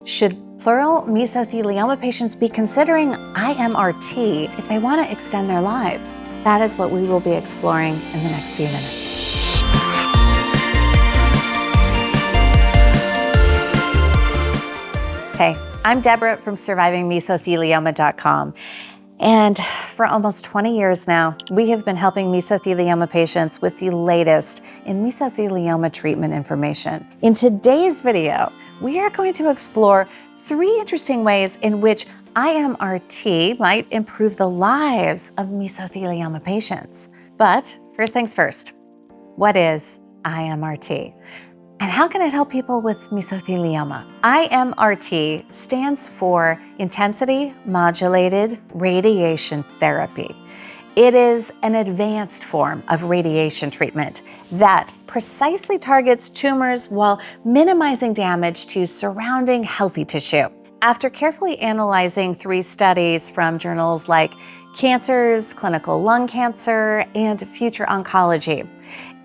Should pleural mesothelioma patients be considering IMRT if they want to extend their lives? That is what we will be exploring in the next few minutes. Hey, I'm Deborah from SurvivingMesothelioma.com. And for almost 20 years now, we have been helping mesothelioma patients with the latest in mesothelioma treatment information. In today's video, we are going to explore 3 interesting ways in which IMRT might improve the lives of mesothelioma patients. But first things first, what is IMRT? And how can it help people with mesothelioma? IMRT stands for Intensity-Modulated Radiation Therapy. It is an advanced form of radiation treatment that precisely targets tumors while minimizing damage to surrounding healthy tissue. After carefully analyzing 3 studies from journals like Cancers, Clinical Lung Cancer, and Future Oncology,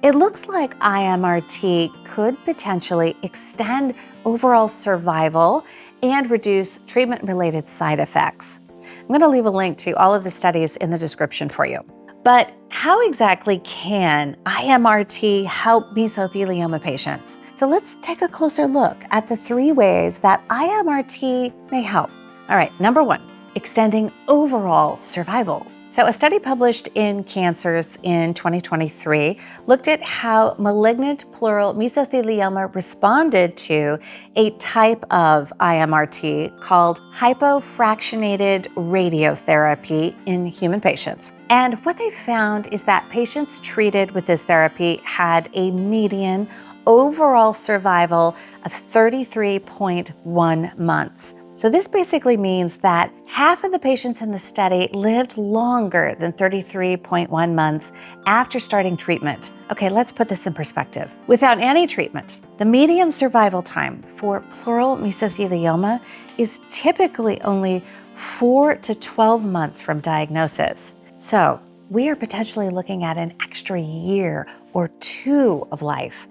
it looks like IMRT could potentially extend overall survival and reduce treatment-related side effects. I'm going to leave a link to all of the studies in the description for you. But how exactly can IMRT help mesothelioma patients? So let's take a closer look at the 3 ways that IMRT may help. All right, number 1, extending overall survival. So a study published in Cancers in 2023 looked at how malignant pleural mesothelioma responded to a type of IMRT called hypofractionated radiotherapy in human patients. And what they found is that patients treated with this therapy had a median overall survival of 33.1 months. So this basically means that half of the patients in the study lived longer than 33.1 months after starting treatment. Okay, let's put this in perspective. Without any treatment, the median survival time for pleural mesothelioma is typically only 4 to 12 months from diagnosis. So we are potentially looking at an extra year or 2 of life.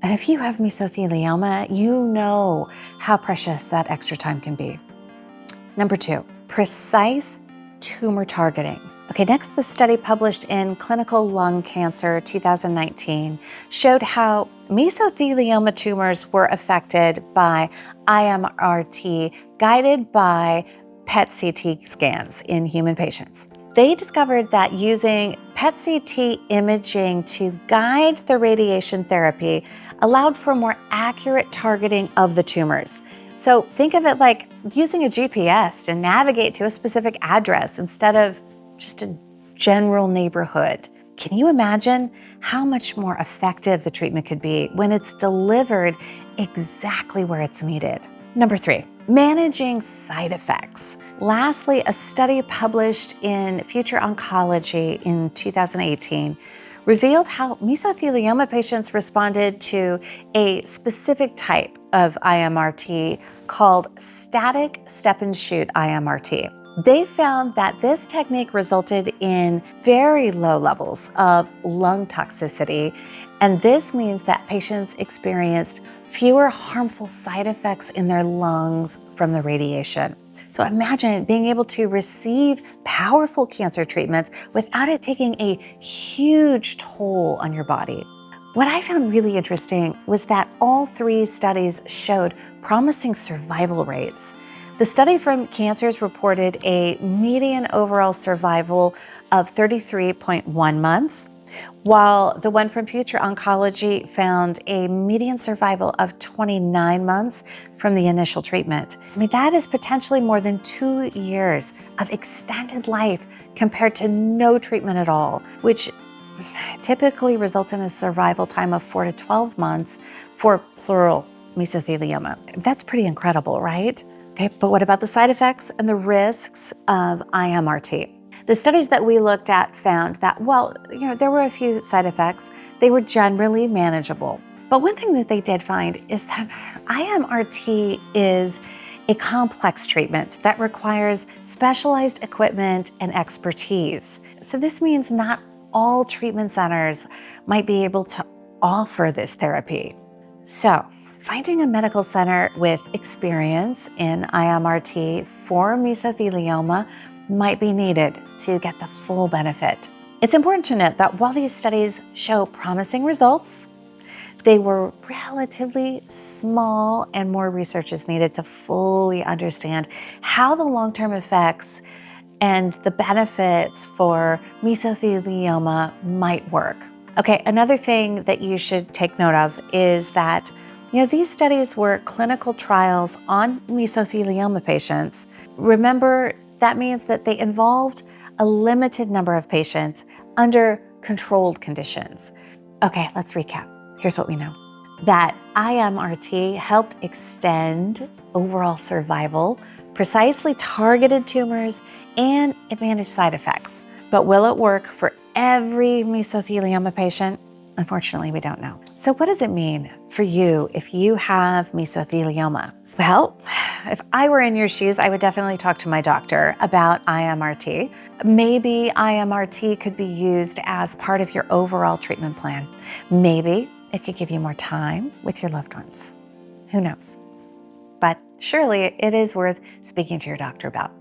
And if you have mesothelioma, you know how precious that extra time can be. Number 2, precise tumor targeting. Okay, next, the study published in Clinical Lung Cancer 2019 showed how mesothelioma tumors were affected by IMRT guided by PET-CT scans in human patients. They discovered that using PET-CT imaging to guide the radiation therapy allowed for more accurate targeting of the tumors. So think of it like using a GPS to navigate to a specific address instead of just a general neighborhood. Can you imagine how much more effective the treatment could be when it's delivered exactly where it's needed? Number 3, managing side effects. Lastly, a study published in Future Oncology in 2018 revealed how mesothelioma patients responded to a specific type of IMRT called static step-and-shoot IMRT. They found that this technique resulted in very low levels of lung toxicity, and this means that patients experienced fewer harmful side effects in their lungs from the radiation. So imagine being able to receive powerful cancer treatments without it taking a huge toll on your body. What I found really interesting was that all 3 studies showed promising survival rates. The study from Cancers reported a median overall survival of 33.1 months, while the one from Future Oncology found a median survival of 29 months from the initial treatment. I mean, that is potentially more than 2 years of extended life compared to no treatment at all, which typically results in a survival time of 4 to 12 months for pleural mesothelioma. That's pretty incredible, right? Okay, but what about the side effects and the risks of IMRT? The studies that we looked at found that, well, there were a few side effects. They were generally manageable. But one thing that they did find is that IMRT is a complex treatment that requires specialized equipment and expertise. So this means not all treatment centers might be able to offer this therapy. So finding a medical center with experience in IMRT for mesothelioma might be needed to get the full benefit. It's important to note that while these studies show promising results, they were relatively small and more research is needed to fully understand how the long-term effects and the benefits for mesothelioma might work. Okay, another thing that you should take note of is that these studies were clinical trials on mesothelioma patients. Remember, that means that they involved a limited number of patients under controlled conditions. Okay, let's recap. Here's what we know. That IMRT helped extend overall survival, precisely targeted tumors, and it managed side effects. But will it work for every mesothelioma patient? Unfortunately, we don't know. So what does it mean for you if you have mesothelioma? Well, if I were in your shoes, I would definitely talk to my doctor about IMRT. Maybe IMRT could be used as part of your overall treatment plan. Maybe it could give you more time with your loved ones. Who knows? But surely it is worth speaking to your doctor about.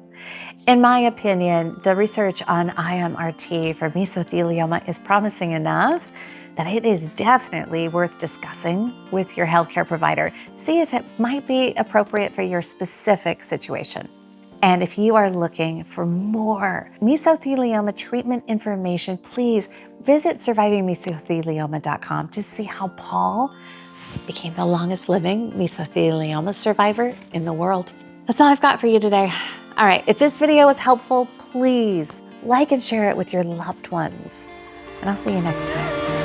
In my opinion, the research on IMRT for mesothelioma is promising enough that it is definitely worth discussing with your healthcare provider. See if it might be appropriate for your specific situation. And if you are looking for more mesothelioma treatment information, please visit survivingmesothelioma.com to see how Paul became the longest living mesothelioma survivor in the world. That's all I've got for you today. All right, if this video was helpful, please like and share it with your loved ones. And I'll see you next time.